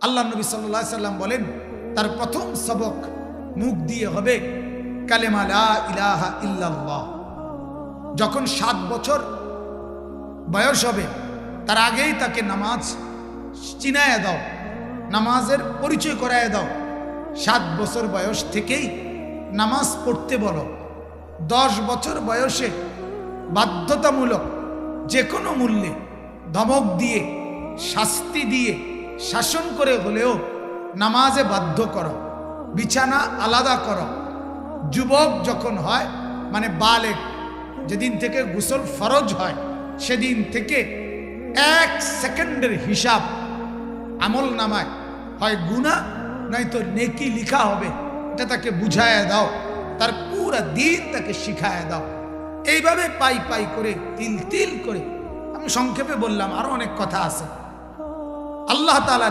আল্লাহ নবী সাল্লাল্লাহু আলাইহি সাল্লাম বলেন তার প্রথম সবক মুখ দিয়ে হবে কালেমা লা ইলাহা ইল্লাল্লাহ। যখন 7 বছর বয়স হবে তার আগেই তাকে নামাজ চিনায় দাও, নামাজের পরিচয় করায় দাও। 7 বছর বয়স থেকেই নামাজ পড়তে বলো। 10 বছর বয়সে বাধ্যতামূলক যে কোনো মূল্যে ধমক দিয়ে, শাস্তি দিয়ে, শাসন করে হলেও নামাজে বাধ্য করো, বিছানা আলাদা করো। যুবক যখন হয় মানে বালেগ, যেদিন থেকে গোসল ফরজ হয় সেদিন থেকে 1 সেকেন্ডের হিসাব আমল নামায় হয় গুনাহ নয়তো নেকি লিখা হবে, এটা তাকে বুঝায় দাও। তার পুরা দিন তাকে শিখায় দাও। এইভাবে পাই পাই করে তিল তিল করে, আমি সংক্ষেপে বললাম, আরো অনেক কথা আছে। আল্লাহ তাআলা